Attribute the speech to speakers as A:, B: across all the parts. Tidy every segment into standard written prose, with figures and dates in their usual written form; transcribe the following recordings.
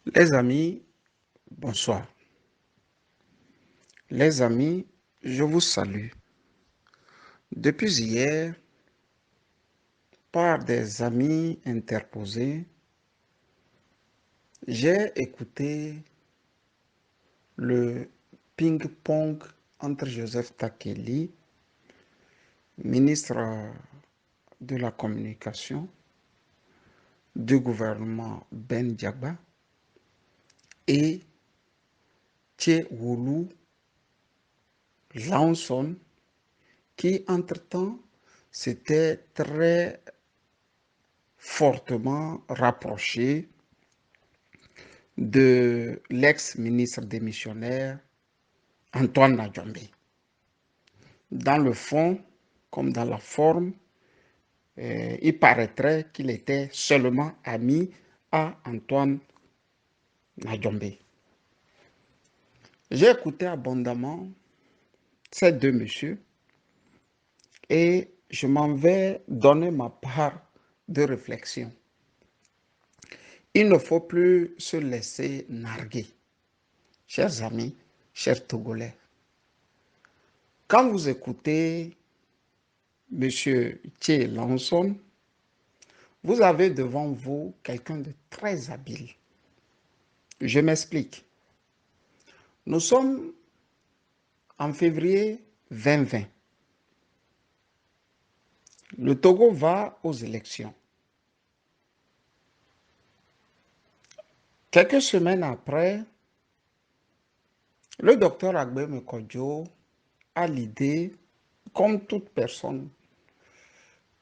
A: Les amis, bonsoir. Les amis, je vous salue. Depuis hier, par des amis interposés, j'ai écouté le ping-pong entre Joseph Takeli, ministre de la Communication du gouvernement Ben Diagba, et Tchewulu Lawson, qui entre-temps s'était très fortement rapproché de l'ex-ministre démissionnaire Antoine Nadjombe. Dans le fond, comme dans la forme, il paraîtrait qu'il était seulement ami à Antoine Nadjombe. J'ai écouté abondamment ces deux messieurs et je m'en vais donner ma part de réflexion. Il ne faut plus se laisser narguer, chers amis, chers Togolais. Quand vous écoutez M. Tché Lanson, vous avez devant vous quelqu'un de très habile. Je m'explique. Nous sommes en février 2020. Le Togo va aux élections. Quelques semaines après, le docteur Agbem Kodjo a l'idée, comme toute personne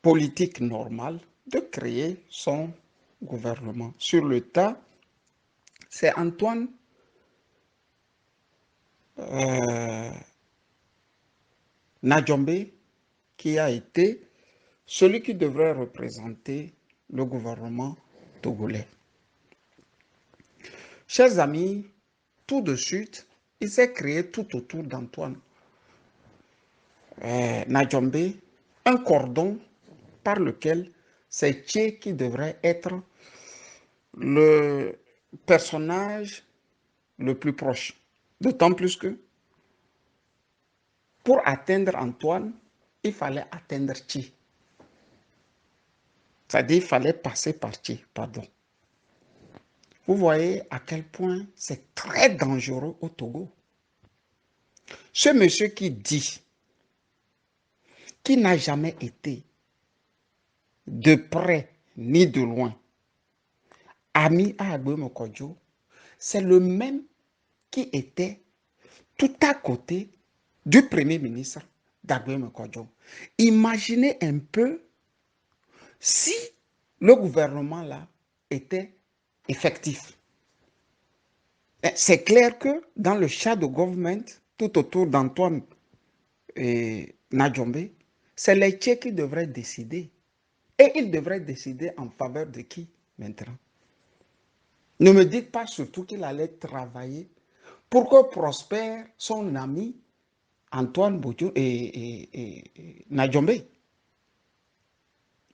A: politique normale, de créer son gouvernement. Sur le tas, c'est Antoine Nadjombe qui a été celui qui devrait représenter le gouvernement togolais. Chers amis, tout de suite, il s'est créé tout autour d'Antoine Nadjombe un cordon par lequel c'est Tché qui devrait être le personnage le plus proche. D'autant plus que pour atteindre Antoine, il fallait atteindre Tché. C'est-à-dire qu'il fallait passer par Tché, pardon. Vous voyez à quel point c'est très dangereux au Togo. Ce monsieur qui dit qu'il n'a jamais été de près ni de loin ami à Agbem Kodjo, c'est le même qui était tout à côté du premier ministre d'Agbem Kodjo. Imaginez un peu si le gouvernement là était effectif. C'est clair que dans le shadow government, tout autour d'Antoine Nadjombe, c'est les Tchèques qui devraient décider. Et ils devraient décider en faveur de qui maintenant? Ne me dites pas surtout qu'il allait travailler pour que prospère son ami Antoine Boudjou et Nadjombe.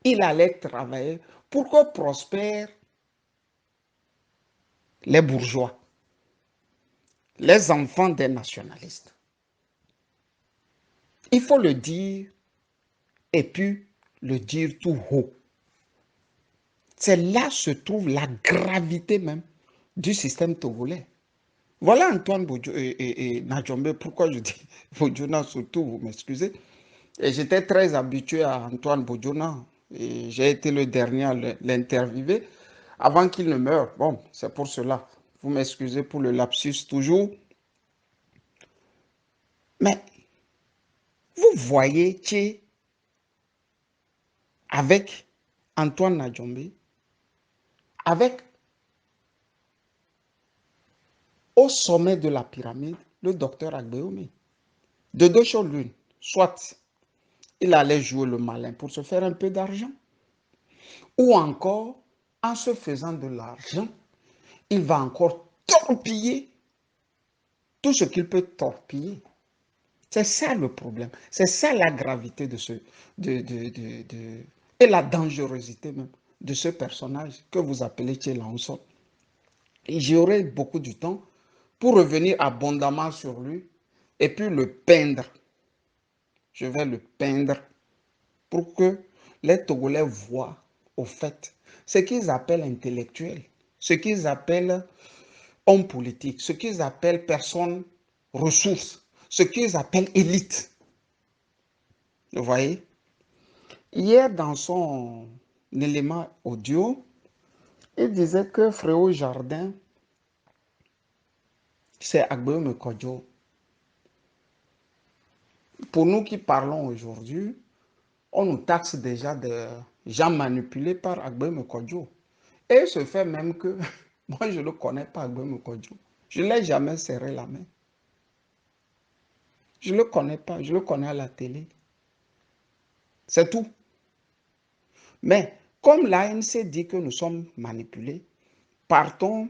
A: Il allait travailler pour que prospèrent les bourgeois, les enfants des nationalistes. Il faut le dire et puis le dire tout haut. C'est là se trouve la gravité même du système togolais. Voilà Antoine Boudjou et Nadjombe, pourquoi je dis Boudjouna surtout, vous m'excusez. Et j'étais très habitué à Antoine Boudjouna et j'ai été le dernier à l'interviewer avant qu'il ne meure. Bon, c'est pour cela. Vous m'excusez pour le lapsus toujours. Mais vous voyez Tché avec Antoine Nadjombe, avec au sommet de la pyramide le docteur Agbeomi. De deux choses l'une, soit il allait jouer le malin pour se faire un peu d'argent, ou encore, en se faisant de l'argent, il va encore torpiller tout ce qu'il peut torpiller. C'est ça le problème. C'est ça la gravité de ce, et la dangerosité même de ce personnage que vous appelez Tché Lanson. j'aurai beaucoup de temps pour revenir abondamment sur lui et puis le peindre. Je vais le peindre pour que les Togolais voient au fait ce qu'ils appellent intellectuels, ce qu'ils appellent hommes politiques, ce qu'ils appellent personnes ressources, ce qu'ils appellent élite. Vous voyez? Hier, dans son élément audio, il disait que Fréau Jardin, c'est Agbeome Kodjo. Pour nous qui parlons aujourd'hui, on nous taxe déjà de gens manipulés par Agbeome Kodjo. Et il se fait même que moi, je ne connais pas Agbeome Kodjo. Je ne l'ai jamais serré la main. Je ne le connais pas, je le connais à la télé. C'est tout. Mais comme l'ANC dit que nous sommes manipulés, partons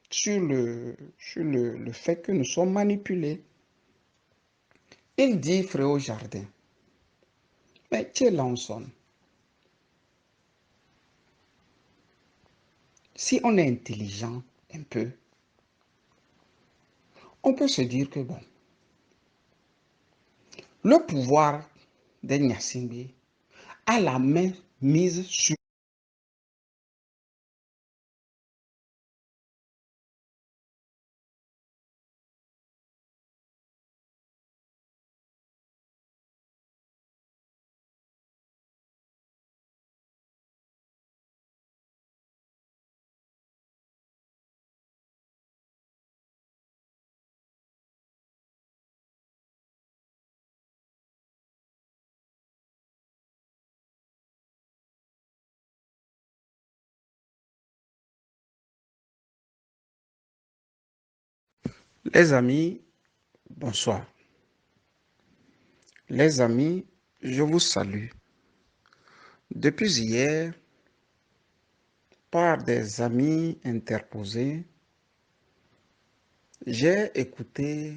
A: sur le fait que nous sommes manipulés. Il dit, Fréau Jardin, mais tu es Lanson. Si on est intelligent un peu, on peut se dire que bon, le pouvoir des Nyasingbe a la main mise sur les amis. Bonsoir. Les amis, je vous salue. Depuis hier, par des amis interposés, j'ai écouté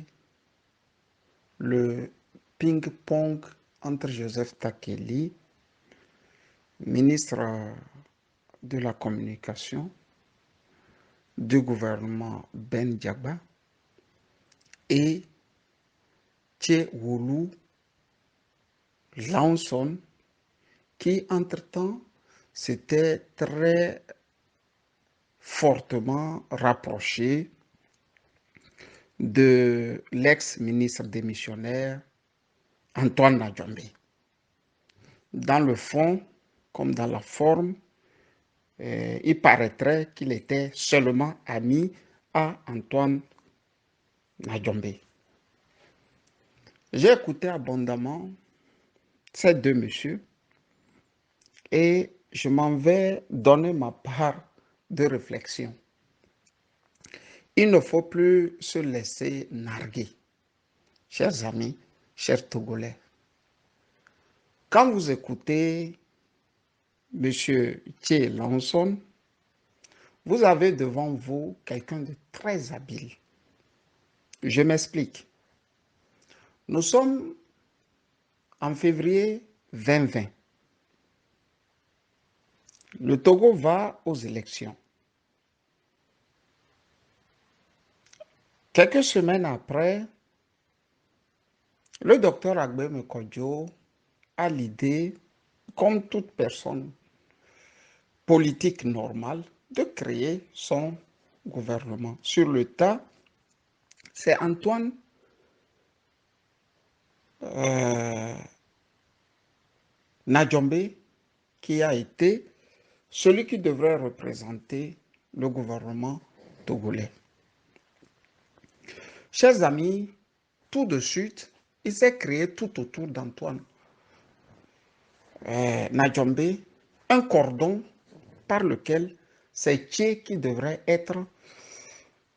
A: le ping-pong entre Joseph Takeli, ministre de la Communication du gouvernement Ben Diaba, et Tchewulu Lanson, qui entre-temps s'était très fortement rapproché de l'ex-ministre démissionnaire Antoine Nadjombe. Dans le fond, comme dans la forme, il paraîtrait qu'il était seulement ami à Antoine Nadjombe. J'ai écouté abondamment ces deux messieurs et je m'en vais donner ma part de réflexion. Il ne faut plus se laisser narguer, chers amis, chers Togolais. Quand vous écoutez M. Tché Lanson, vous avez devant vous quelqu'un de très habile. Je m'explique. Nous sommes en février 2020. Le Togo va aux élections. Quelques semaines après, le docteur Agbeome Kodjo a l'idée, comme toute personne politique normale, de créer son gouvernement. Sur le tas, c'est Antoine Nadjombe qui a été celui qui devrait représenter le gouvernement togolais. Chers amis, tout de suite, il s'est créé tout autour d'Antoine Nadjombe un cordon par lequel c'est Tché qui devrait être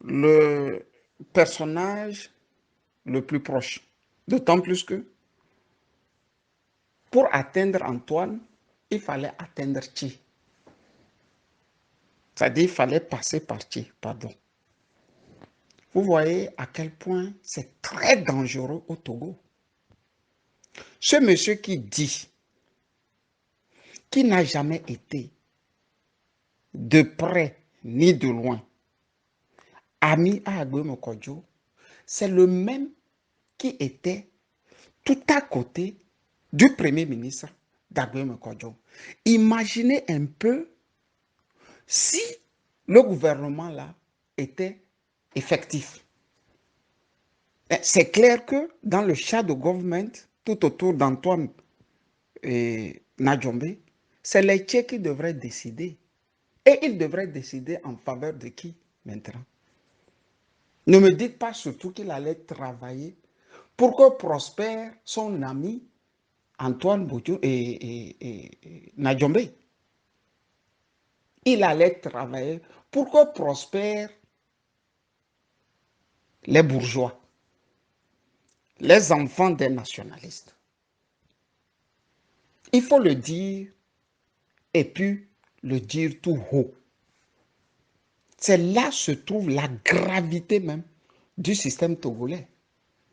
A: le personnage le plus proche. D'autant plus que pour atteindre Antoine, il fallait atteindre Tché. C'est-à-dire qu'il fallait passer par Tché, pardon. Vous voyez à quel point c'est très dangereux au Togo. Ce monsieur qui dit qu'il n'a jamais été de près ni de loin ami à Agboué Kodjo, c'est le même qui était tout à côté du Premier ministre d'Agboué Kodjo. Imaginez un peu si le gouvernement là était effectif. C'est clair que dans le shadow government, tout autour d'Antoine Nadjombe, c'est les Tchèques qui devraient décider. Et ils devraient décider en faveur de qui maintenant? Ne me dites pas surtout qu'il allait travailler pour que prospère son ami Antoine Boudjou et Nadjombe. Il allait travailler pour que prospèrent les bourgeois, les enfants des nationalistes. Il faut le dire et puis le dire tout haut. C'est là se trouve la gravité même du système togolais.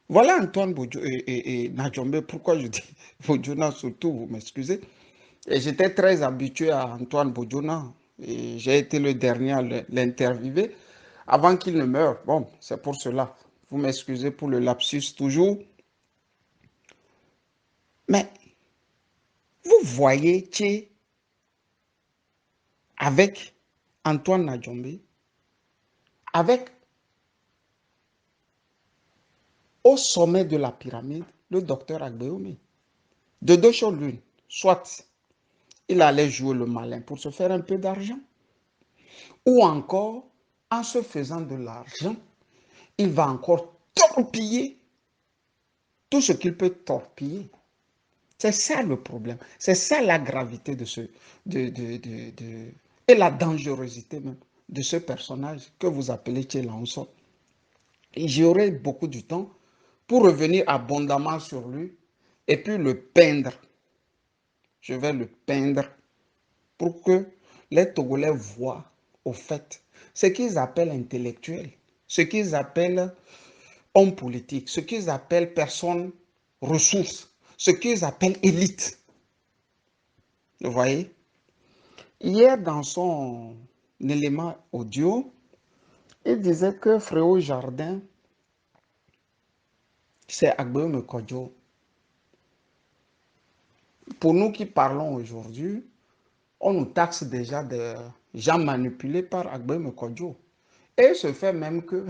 A: Voilà Antoine Boudjou et Nadjombe, pourquoi je dis Boudjouna surtout, vous m'excusez. Et j'étais très habitué à Antoine Boudjouna et j'ai été le dernier à l'interviewer avant qu'il ne meure. Bon, c'est pour cela. Vous m'excusez pour le lapsus toujours. Mais vous voyez que avec Antoine Nadjombe, avec au sommet de la pyramide, le docteur Agbeoumi. De deux choses l'une, soit il allait jouer le malin pour se faire un peu d'argent, ou encore, en se faisant de l'argent, il va encore torpiller tout ce qu'il peut torpiller. C'est ça le problème. C'est ça la gravité de ce, et la dangerosité même de ce personnage que vous appelez Tchélançon. J'aurai beaucoup de temps pour revenir abondamment sur lui et puis le peindre. Je vais le peindre pour que les Togolais voient au fait ce qu'ils appellent intellectuels, ce qu'ils appellent hommes politiques, ce qu'ils appellent personnes ressources, ce qu'ils appellent élite. Vous voyez? Hier, dans son élément audio, il disait que Fréo Jardin, c'est Agboué Kodjo. Pour nous qui parlons aujourd'hui, on nous taxe déjà de gens manipulés par Agboué Kodjo. Et il se fait même que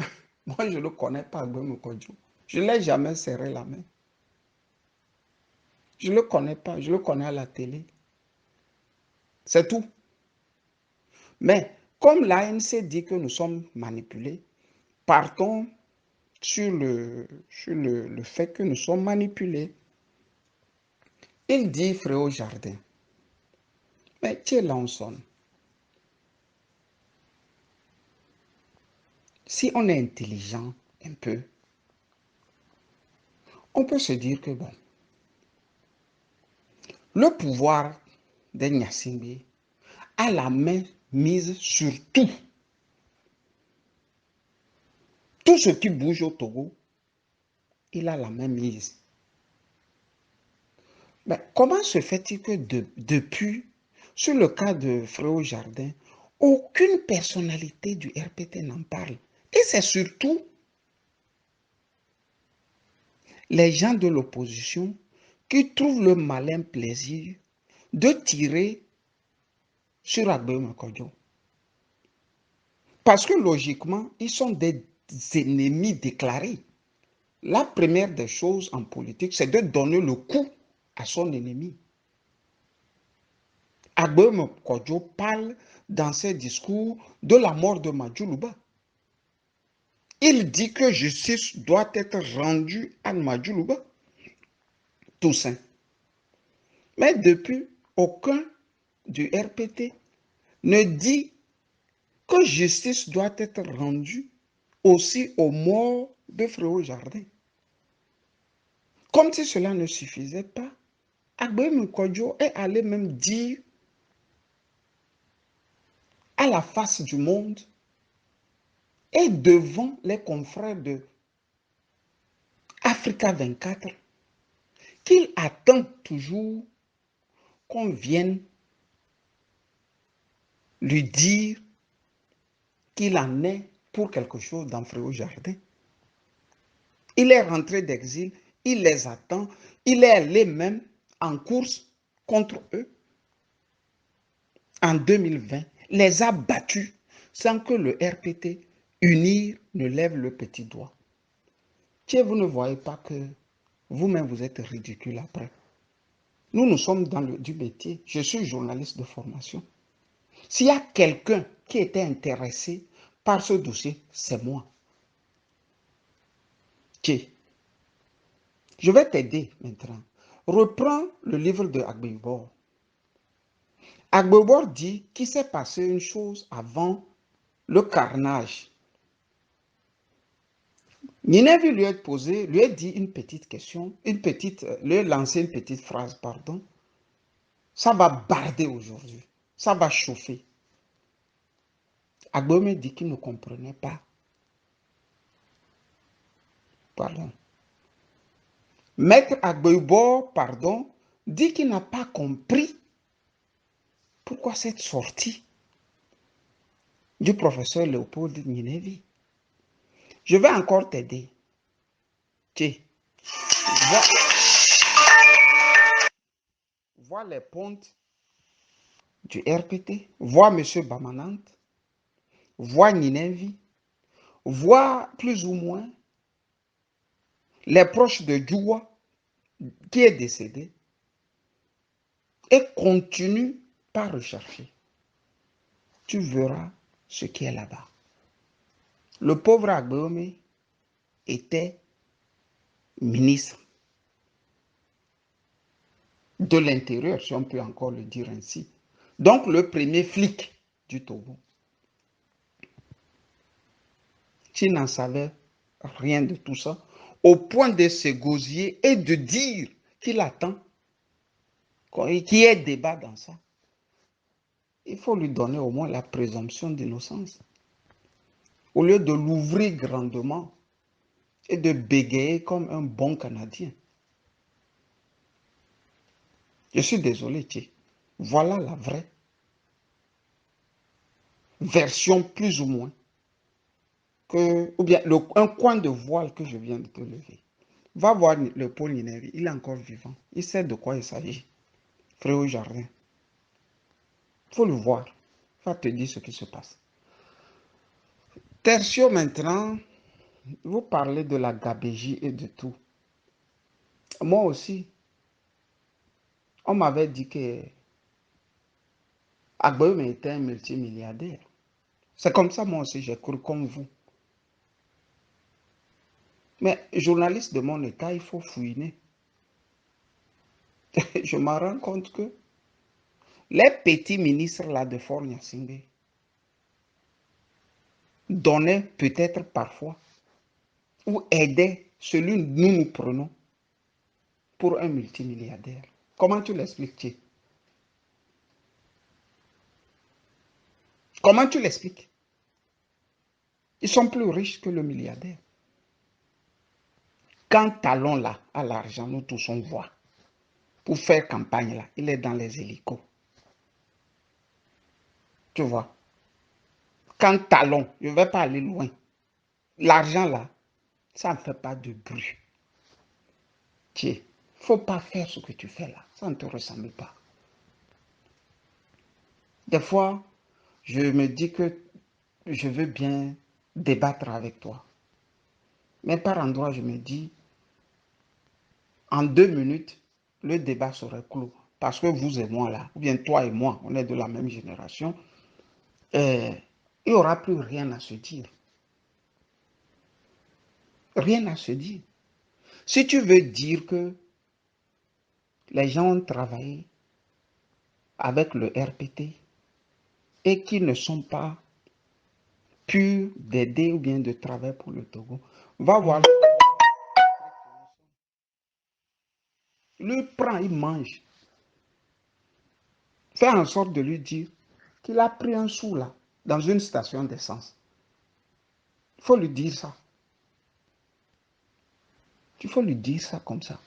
A: moi, je ne le connais pas, Agboué Kodjo. Je ne l'ai jamais serré la main. Je ne le connais pas, je le connais à la télé. C'est tout. Mais comme l'ANC dit que nous sommes manipulés, partons sur le fait que nous sommes manipulés. Il dit, Fréo Jardin, mais Tchélançon, si on est intelligent un peu, on peut se dire que bon, le pouvoir des Nyassimbe a la main mise sur tout. Tout ce qui bouge au Togo, il a la main mise. Mais comment se fait-il que depuis, sur le cas de Fréo Jardin, aucune personnalité du RPT n'en parle? Et c'est surtout les gens de l'opposition qui trouvent le malin plaisir de tirer sur Agboué Kodjo. Parce que logiquement, ils sont des ennemis déclarés. La première des choses en politique, c'est de donner le coup à son ennemi. Agboué Kodjo parle dans ses discours de la mort de Madjoulouba. Il dit que justice doit être rendue à Madjoulouba. Toussaint. Mais depuis, aucun du RPT ne dit que justice doit être rendue aussi aux morts de Fréo Jardin. Comme si cela ne suffisait pas, Agboué Kodjo est allé même dire à la face du monde et devant les confrères de Africa 24 qu'il attend toujours qu'on vienne lui dire qu'il en est pour quelque chose dans Fréau Jardin. Il est rentré d'exil, il les attend, il est allé même en course contre eux en 2020, les a battus sans que le RPT, unir, ne lève le petit doigt. Tiens, vous ne voyez pas que vous-même vous êtes ridicule après. Nous sommes dans du métier. Je suis journaliste de formation. S'il y a quelqu'un qui était intéressé par ce dossier, c'est moi. Tiens, je vais t'aider maintenant. Reprends le livre de Agbebor. Agbebor dit qu'il s'est passé une chose avant le carnage. Nineveh lui a dit une petite question, lui a lancé une petite phrase, pardon. Ça va barder aujourd'hui, ça va chauffer. Agbebor dit qu'il ne comprenait pas. Pardon. Maître Agbebor, pardon, dit qu'il n'a pas compris pourquoi cette sortie du professeur Léopold Nineveh. Je vais encore t'aider. Tiens, vois les pontes du RPT, vois M. Bamanant, vois Nineveh, vois plus ou moins les proches de Djoua qui est décédé et continue par rechercher. Tu verras ce qui est là-bas. Le pauvre Agbebor était ministre de l'Intérieur, si on peut encore le dire ainsi. Donc le premier flic du Togo. Qui n'en savait rien de tout ça, au point de se gosier et de dire qu'il attend qu'il y ait débat dans ça. Il faut lui donner au moins la présomption d'innocence. Au lieu de l'ouvrir grandement et de bégayer comme un bon Canadien. Je suis désolé, Thierry. Voilà la vraie version plus ou moins, ou bien un coin de voile que je viens de te lever. Va voir le Paul Nineveh, il est encore vivant. Il sait de quoi il s'agit. Fréau Jardin. Il faut le voir. Il va te dire ce qui se passe. Tertio, maintenant, vous parlez de la gabégie et de tout. Moi aussi, on m'avait dit que Agbebor était un multimilliardaire. C'est comme ça, moi aussi, j'ai cru comme vous. Mais journaliste de mon état, il faut fouiner. Je me rends compte que les petits ministres là de Fort Gnassingbé donnaient peut-être parfois ou aidaient celui que nous prenons pour un multimilliardaire. Comment tu l'expliques? Comment tu l'expliques? Ils sont plus riches que le milliardaire. Quand Talon là a l'argent, nous tous on voit. Pour faire campagne là, il est dans les hélicos. Tu vois? Quand Talon, je ne vais pas aller loin. L'argent là, ça ne fait pas de bruit. Il ne faut pas faire ce que tu fais là. Ça ne te ressemble pas. Des fois, je me dis que je veux bien débattre avec toi. Mais par endroit, je me dis, en 2 minutes, le débat serait clos. Parce que vous et moi là, ou bien toi et moi, on est de la même génération, il n'y aura plus rien à se dire. Rien à se dire. Si tu veux dire que les gens ont travaillé avec le RPT et qui ne sont pas purs d'aider ou bien de travailler pour le Togo, va voir. Lui prend, il mange. Fais en sorte de lui dire qu'il a pris un sou là, dans une station d'essence. Il faut lui dire ça. Il faut lui dire ça comme ça.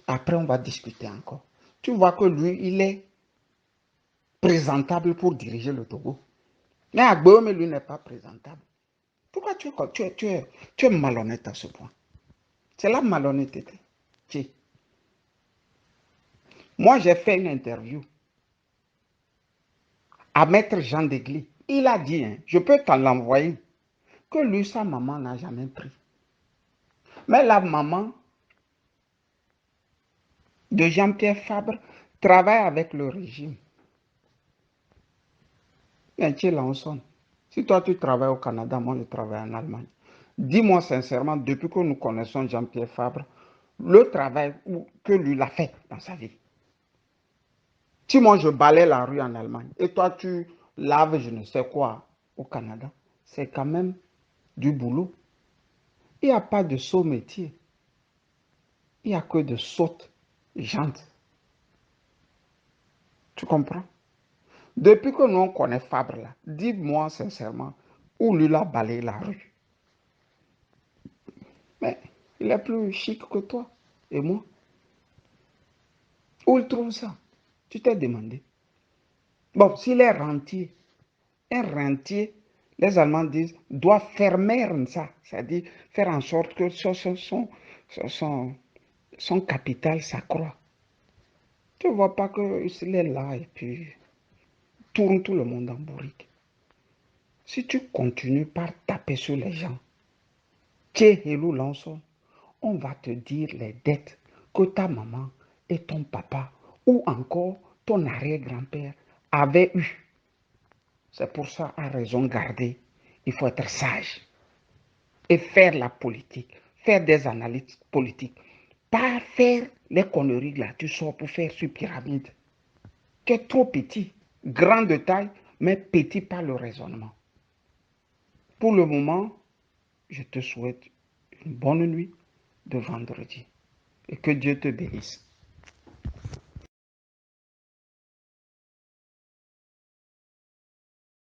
A: Après, on va discuter encore. Tu vois que lui, il est présentable pour diriger le Togo. Mais Agbeome, lui, n'est pas présentable. Pourquoi tu es malhonnête à ce point? C'est la malhonnêteté. Moi, j'ai fait une interview à Maître Jean Degly. Il a dit, hein, je peux t'en l'envoyer, que lui, sa maman n'a jamais pris. Mais la maman de Jean-Pierre Fabre travaille avec le régime. Mais tu es là, on sonne. Si toi, tu travailles au Canada, moi, je travaille en Allemagne. Dis-moi sincèrement, depuis que nous connaissons Jean-Pierre Fabre, le travail que lui a fait dans sa vie. Si moi, je balaye la rue en Allemagne et toi, tu laves je ne sais quoi au Canada, c'est quand même du boulot. Il n'y a pas de saut métier. Il n'y a que de sautes jantes. Tu comprends? Depuis que nous on connaît Fabre là, dis-moi sincèrement, où lui a balayé la rue. Mais il est plus chic que toi et moi. Où il trouve ça? Tu t'es demandé. Bon, s'il est rentier, un rentier, les Allemands disent, doit fermer ça, c'est-à-dire faire en sorte que son capital s'accroît. Tu ne vois pas qu'il est là et puis tourne tout le monde en bourrique. Si tu continues par taper sur les gens, on va te dire les dettes que ta maman et ton papa ou encore ton arrière-grand-père avaient eues. C'est pour ça, à raison garder, il faut être sage et faire la politique, faire des analyses politiques. Pas faire les conneries là, tu sors pour faire sur pyramide. Tu es trop petit, grand de taille, mais petit par le raisonnement. Pour le moment, je te souhaite une bonne nuit de vendredi et que Dieu te bénisse.